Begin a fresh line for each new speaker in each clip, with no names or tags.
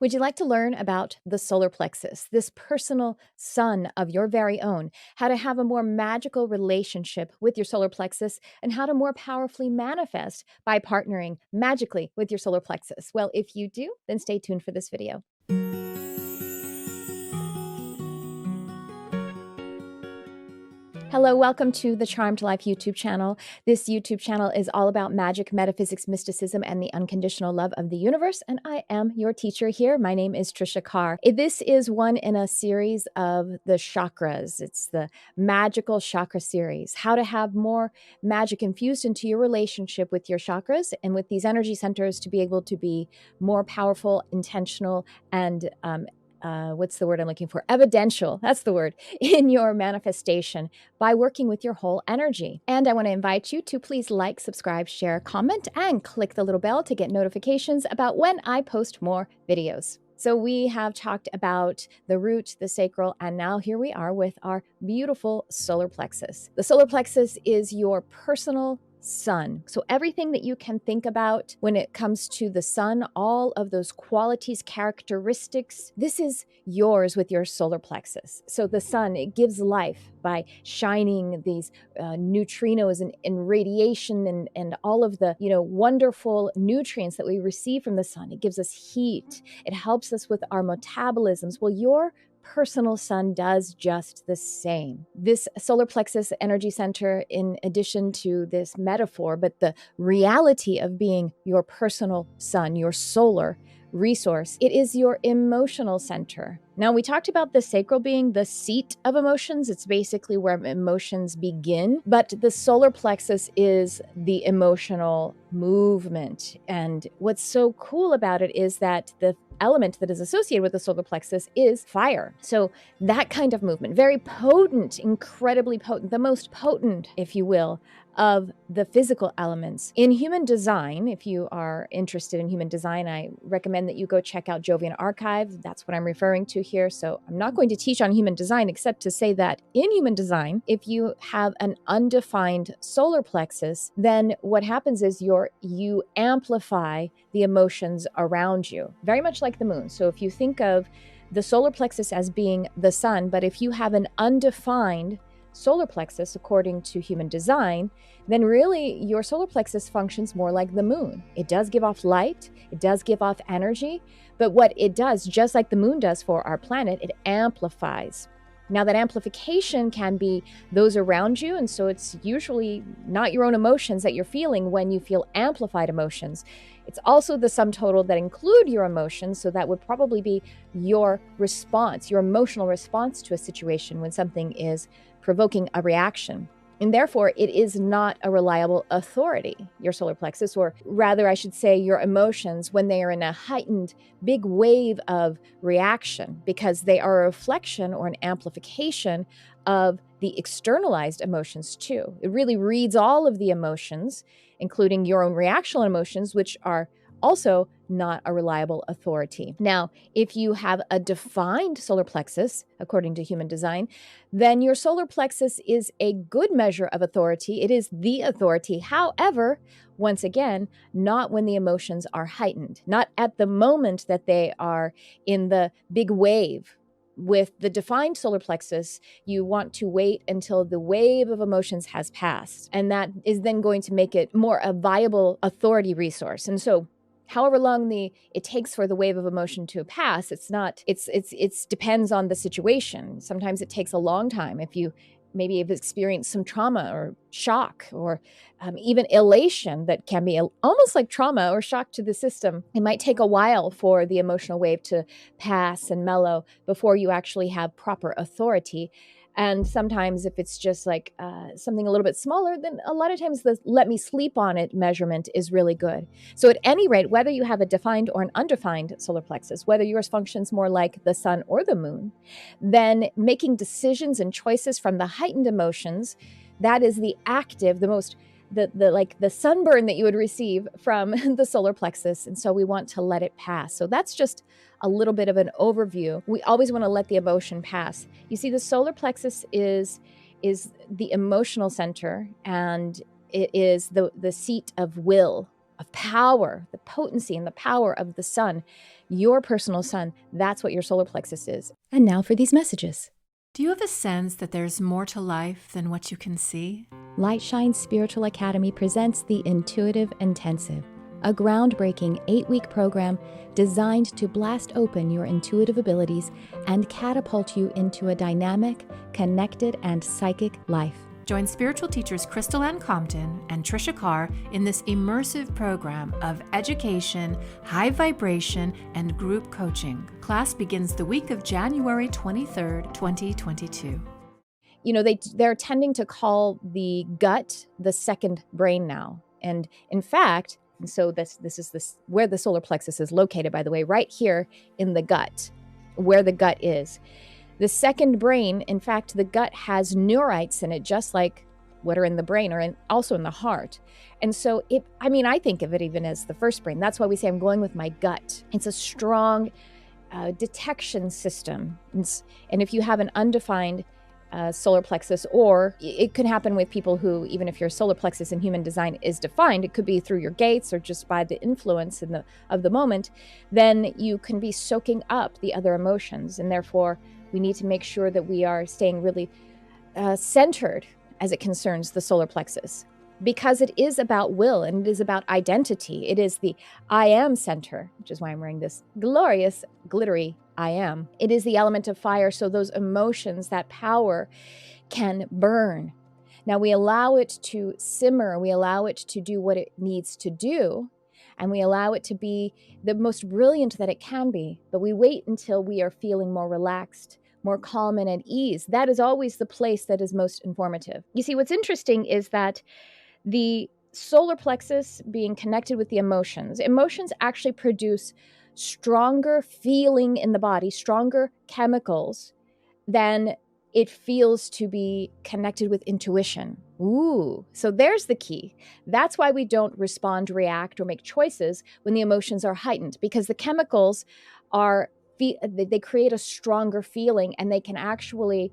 Would you like to learn about the solar plexus, this personal sun of your very own, how to have a more magical relationship with your solar plexus, and how to more powerfully manifest by partnering magically with your solar plexus? Well, if you do, then stay tuned for this video. Hello, welcome to the Charmed Life YouTube channel. This YouTube channel is all about magic, metaphysics, mysticism, and the unconditional love of the universe, and I am your teacher here. My name is Tricia Carr. This is one in a series of the chakras. It's the magical chakra series, how to have more magic infused into your relationship with your chakras and with these energy centers to be able to be more powerful, intentional, and what's the word I'm looking for? Evidential, that's the word, in your manifestation by working with your whole energy. And I want to invite you to please like, subscribe, share, comment, and click the little bell to get notifications about when I post more videos. So we have talked about the root, the sacral, and now here we are with our beautiful solar plexus. The solar plexus is your personal sun. So everything that you can think about when it comes to the sun, all of those qualities, characteristics, this is yours with your solar plexus. So the sun, it gives life by shining these neutrinos and radiation and all of the, wonderful nutrients that we receive from the sun. It gives us heat. It helps us with our metabolisms. Well, your personal sun does just the same. This solar plexus energy center, in addition to this metaphor, but the reality of being your personal sun, your solar resource, it is your emotional center. Now, we talked about the sacral being the seat of emotions. It's basically where emotions begin, but the solar plexus is the emotional movement. And what's so cool about it is that the element that is associated with the solar plexus is fire. So that kind of movement, very potent, incredibly potent, the most potent, if you will, of the physical elements. In human design, if you are interested in human design, I recommend that you go check out Jovian Archive. That's what I'm referring to here. So I'm not going to teach on human design, except to say that in human design, if you have an undefined solar plexus, then what happens is you amplify the emotions around you, very much like the moon. So if you think of the solar plexus as being the sun, but if you have an undefined solar plexus, according to human design, then really your solar plexus functions more like the moon. It does give off light, it does give off energy, but what it does, just like the moon does for our planet, it amplifies. Now, that amplification can be those around you, and so it's usually not your own emotions that you're feeling when you feel amplified emotions. It's also the sum total that include your emotions, so that would probably be your response, your emotional response to a situation when something is provoking a reaction. And therefore, it is not a reliable authority, your solar plexus, or rather, I should say, your emotions when they are in a heightened big wave of reaction, because they are a reflection or an amplification of the externalized emotions too. It really reads all of the emotions, including your own reactional emotions, which are also not a reliable authority. Now, if you have a defined solar plexus, according to human design, then your solar plexus is a good measure of authority. It is the authority. However, once again, not when the emotions are heightened, not at the moment that they are in the big wave. With the defined solar plexus, you want to wait until the wave of emotions has passed. And that is then going to make it more a viable authority resource. And so however long it takes for the wave of emotion to pass, it's depends on the situation. Sometimes it takes a long time. If you maybe have experienced some trauma or shock or even elation that can be almost like trauma or shock to the system, it might take a while for the emotional wave to pass and mellow before you actually have proper authority. And sometimes if it's just like something a little bit smaller, then a lot of times the let me sleep on it measurement is really good. So at any rate, whether you have a defined or an undefined solar plexus, whether yours functions more like the sun or the moon, then making decisions and choices from the heightened emotions, that is the active, the most the sunburn that you would receive from the solar plexus. And so we want to let it pass. So that's just a little bit of an overview. We always want to let the emotion pass. You see, the solar plexus is the emotional center, and it is the seat of will. of power, the potency and the power of the sun, your personal sun. That's what your solar plexus is. And now for these messages.
Do you have a sense that there's more to life than what you can see?
Lightshine Spiritual Academy presents the Intuitive Intensive, a groundbreaking 8-week program designed to blast open your intuitive abilities and catapult you into a dynamic, connected, and psychic life.
Join spiritual teachers Crystal Ann Compton and Tricia Carr in this immersive program of education, high vibration, and group coaching. Class begins the week of January 23rd, 2022.
You know, they're tending to call the gut the second brain now. And in fact, so this is where the solar plexus is located, by the way, right here in the gut, where the gut is. The second brain, in fact, the gut has neurites in it, just like what are in the brain or also in the heart. And so I think of it even as the first brain. That's why we say I'm going with my gut. It's a strong detection system. And if you have an undefined solar plexus, or it could happen with people who, even if your solar plexus in human design is defined, it could be through your gates or just by the influence of the moment, then you can be soaking up the other emotions. And therefore, we need to make sure that we are staying really centered as it concerns the solar plexus, because it is about will and it is about identity. It is the I am center, which is why I'm wearing this glorious, glittery I am. It is the element of fire, so those emotions, that power can burn. Now we allow it to simmer, we allow it to do what it needs to do, and we allow it to be the most brilliant that it can be, but we wait until we are feeling more relaxed, more calm and at ease. That is always the place that is most informative. You see, what's interesting is that the solar plexus being connected with the emotions actually produce stronger feeling in the body, stronger chemicals than it feels to be connected with intuition. Ooh, so there's the key. That's why we don't respond, react, or make choices when the emotions are heightened, because the chemicals they create a stronger feeling, and they can actually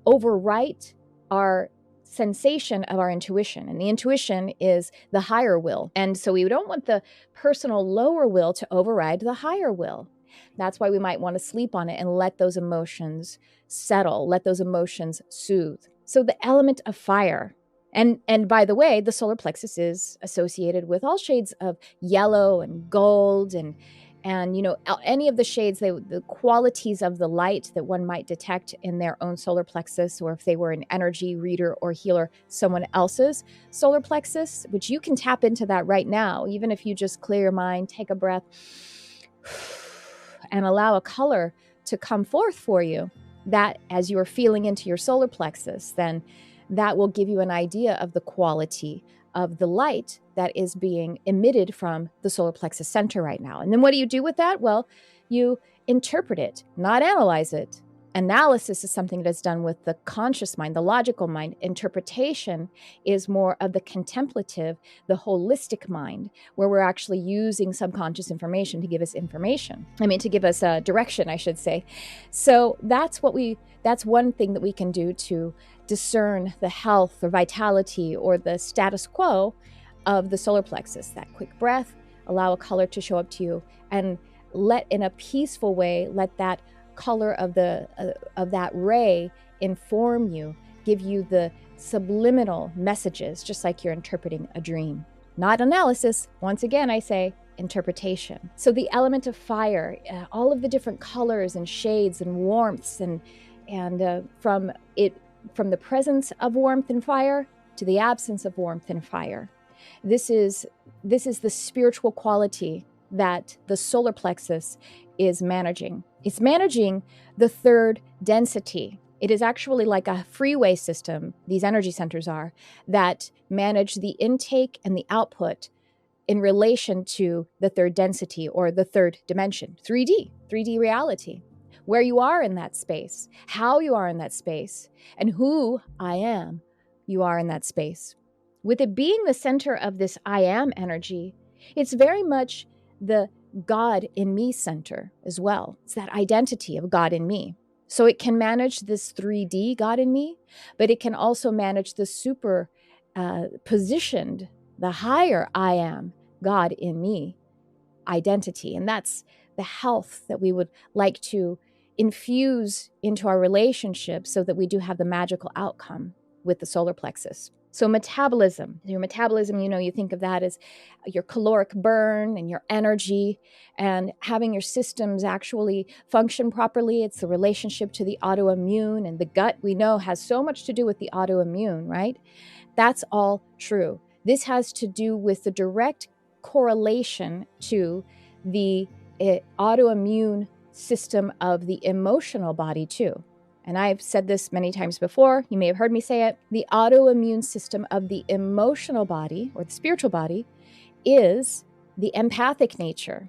overwrite our sensation of our intuition. And the intuition is the higher will. And so we don't want the personal lower will to override the higher will. That's why we might want to sleep on it and let those emotions settle, let those emotions soothe. So the element of fire, and by the way, the solar plexus is associated with all shades of yellow and gold and any of the shades, the qualities of the light that one might detect in their own solar plexus, or if they were an energy reader or healer, someone else's solar plexus, which you can tap into that right now, even if you just clear your mind, take a breath, and allow a color to come forth for you, that as you're feeling into your solar plexus, then that will give you an idea of the quality of the light that is being emitted from the solar plexus center right now. And then what do you do with that? Well, you interpret it, not analyze it. Analysis is something that is done with the conscious mind, the logical mind. Interpretation is more of the contemplative, the holistic mind, where we're actually using subconscious information to give us to give us direction, I should say. So that's one thing that we can do to discern the health or vitality or the status quo of the solar plexus. That quick breath, allow a color to show up to you, and in a peaceful way, let that color of that ray inform you, give you the subliminal messages, just like you're interpreting a dream. Not analysis. Once again, I say interpretation. So the element of fire, all of the different colors and shades and warmths, and from the presence of warmth and fire to the absence of warmth and fire. This is the spiritual quality that the solar plexus is managing. It's managing the third density. It is actually like a freeway system, these energy centers are, that manage the intake and the output in relation to the third density or the third dimension, 3D reality. Where you are in that space, how you are in that space, and who I am you are in that space. With it being the center of this I am energy, it's very much the God in me center as well. It's that identity of God in me. So it can manage this 3D God in me, but it can also manage the super positioned, the higher I am God in me identity. And that's the health that we would like to infuse into our relationship so that we do have the magical outcome with the solar plexus. So metabolism, your metabolism, you think of that as your caloric burn and your energy and having your systems actually function properly. It's the relationship to the autoimmune, and the gut, we know, has so much to do with the autoimmune, right? That's all true. This has to do with the direct correlation to the autoimmune system of the emotional body too. And I've said this many times before, you may have heard me say it, the autoimmune system of the emotional body or the spiritual body is the empathic nature.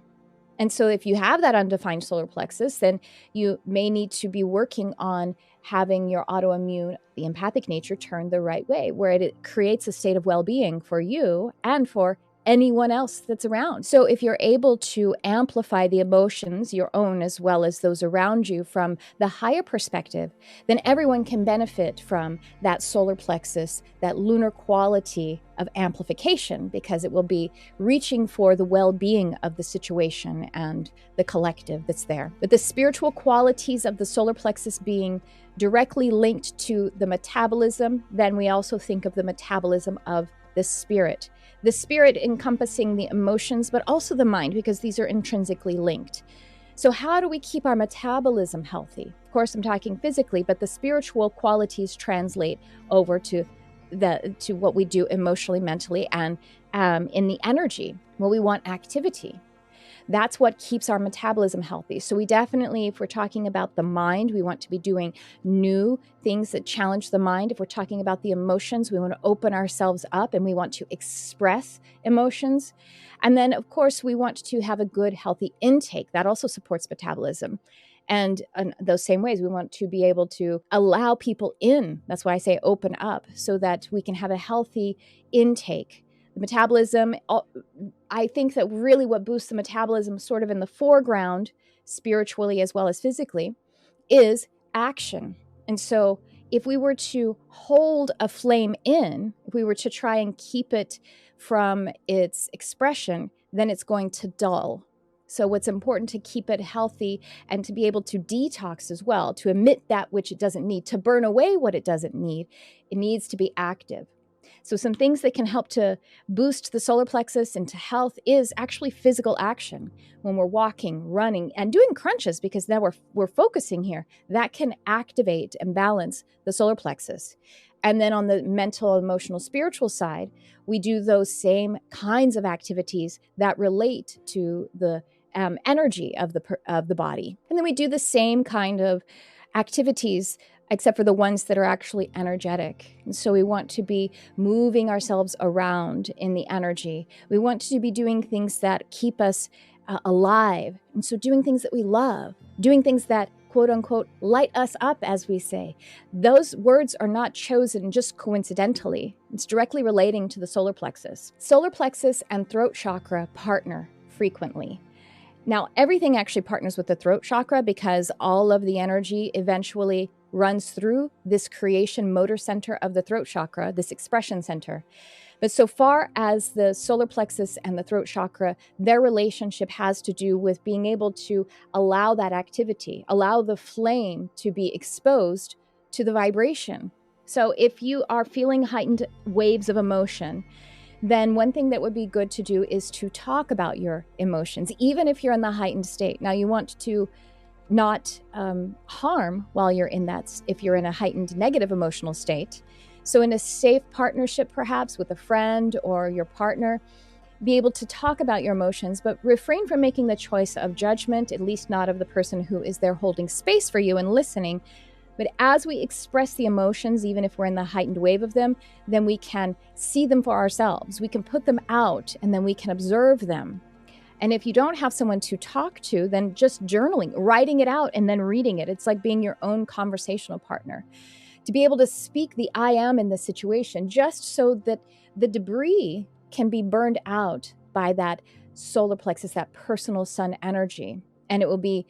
And so if you have that undefined solar plexus, then you may need to be working on having your autoimmune, the empathic nature, turned the right way, where it creates a state of well-being for you and for anyone else that's around. So if you're able to amplify the emotions, your own as well as those around you, from the higher perspective, then everyone can benefit from that solar plexus, that lunar quality of amplification, because it will be reaching for the well-being of the situation and the collective that's there. But the spiritual qualities of the solar plexus being directly linked to the metabolism, then we also think of the metabolism of the spirit. The spirit encompassing the emotions, but also the mind, because these are intrinsically linked. So how do we keep our metabolism healthy? Of course, I'm talking physically, but the spiritual qualities translate over to what we do emotionally, mentally, and in the energy. Well, we want activity. That's what keeps our metabolism healthy. So we definitely, if we're talking about the mind, we want to be doing new things that challenge the mind. If we're talking about the emotions, we want to open ourselves up and we want to express emotions. And then, of course, we want to have a good, healthy intake. That also supports metabolism. And in those same ways, we want to be able to allow people in. That's why I say open up, so that we can have a healthy intake. The metabolism, I think that really what boosts the metabolism sort of in the foreground, spiritually as well as physically, is action. And so if we were to hold a flame in, if we were to try and keep it from its expression, then it's going to dull. So what's important to keep it healthy and to be able to detox as well, to emit that which it doesn't need, to burn away what it doesn't need, it needs to be active. So some things that can help to boost the solar plexus into health is actually physical action. When we're walking, running, and doing crunches, because now we're focusing here, that can activate and balance the solar plexus. And then on the mental, emotional, spiritual side, we do those same kinds of activities that relate to the energy of the body. And then we do the same kind of activities, except for the ones that are actually energetic. And so we want to be moving ourselves around in the energy. We want to be doing things that keep us alive. And so doing things that we love, doing things that, quote unquote, light us up, as we say. Those words are not chosen just coincidentally. It's directly relating to the solar plexus. Solar plexus and throat chakra partner frequently. Now, everything actually partners with the throat chakra, because all of the energy eventually runs through this creation motor center of the throat chakra, this expression center. But so far as the solar plexus and the throat chakra, their relationship has to do with being able to allow that activity, allow the flame to be exposed to the vibration. So if you are feeling heightened waves of emotion, then one thing that would be good to do is to talk about your emotions, even if you're in the heightened state. Now, you want to not harm while you're in that, if you're in a heightened negative emotional state. So in a safe partnership, perhaps with a friend or your partner, be able to talk about your emotions, but refrain from making the choice of judgment, at least not of the person who is there holding space for you and listening. But as we express the emotions, even if we're in the heightened wave of them, then we can see them for ourselves. We can put them out, and then we can observe them. And if you don't have someone to talk to, then just journaling, writing it out, and then reading it. It's like being your own conversational partner. To be able to speak the I am in the situation, just so that the debris can be burned out by that solar plexus, that personal sun energy. And it will be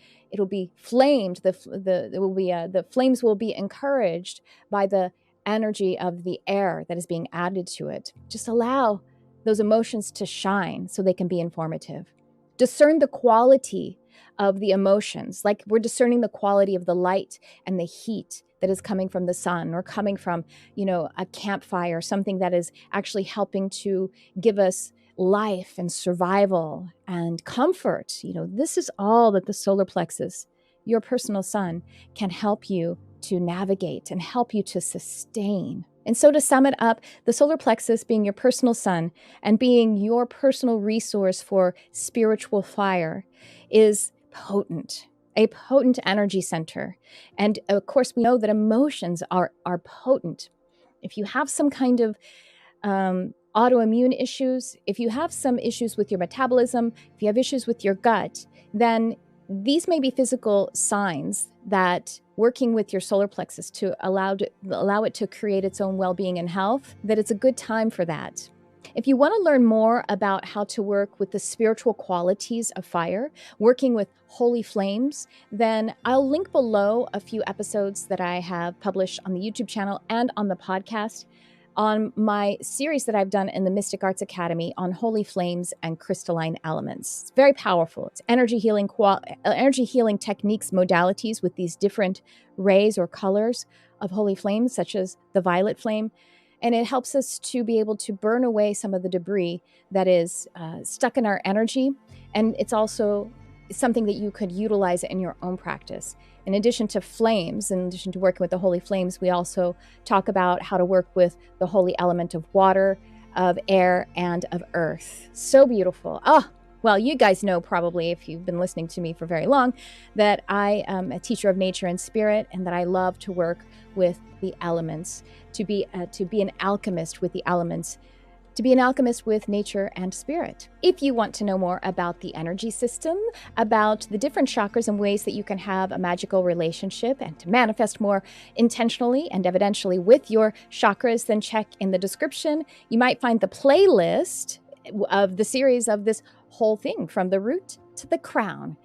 flamed. The flames will be encouraged by the energy of the air that is being added to it. Just allow those emotions to shine so they can be informative. Discern the quality of the emotions, like we're discerning the quality of the light and the heat that is coming from the sun or coming from, a campfire, something that is actually helping to give us life and survival and comfort. This is all that the solar plexus, your personal sun, can help you to navigate and help you to sustain. And so to sum it up, the solar plexus being your personal sun and being your personal resource for spiritual fire is potent, a potent energy center. And of course, we know that emotions are potent. If you have some kind of autoimmune issues, if you have some issues with your metabolism, if you have issues with your gut, then these may be physical signs that working with your solar plexus to allow it to create its own well-being and health, that it's a good time for that. If you want to learn more about how to work with the spiritual qualities of fire, working with holy flames, then I'll link below a few episodes that I have published on the YouTube channel and on the podcast on my series that I've done in the Mystic Arts Academy on holy flames and crystalline elements. It's very powerful. It's energy healing techniques, modalities with these different rays or colors of holy flames, such as the violet flame. And it helps us to be able to burn away some of the debris that is stuck in our energy. And it's also something that you could utilize in your own practice. In addition to flames, in addition to working with the holy flames, we also talk about how to work with the holy element of water, of air, and of earth. So beautiful. Oh, well, you guys know probably, if you've been listening to me for very long, that I am a teacher of nature and spirit, and that I love to work with the elements, to be an alchemist with the elements, to be an alchemist with nature and spirit. If you want to know more about the energy system, about the different chakras and ways that you can have a magical relationship and to manifest more intentionally and evidentially with your chakras, then check in the description. You might find the playlist of the series of this whole thing from the root to the crown.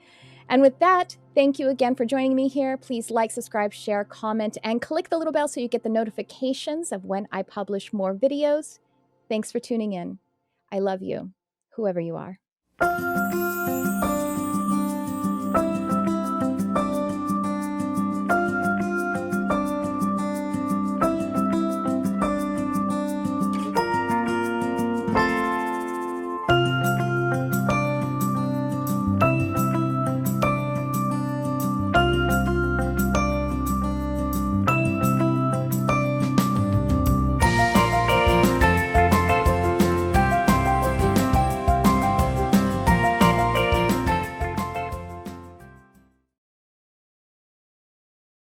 And with that, thank you again for joining me here. Please like, subscribe, share, comment, and click the little bell so you get the notifications of when I publish more videos. Thanks for tuning in. I love you, whoever you are.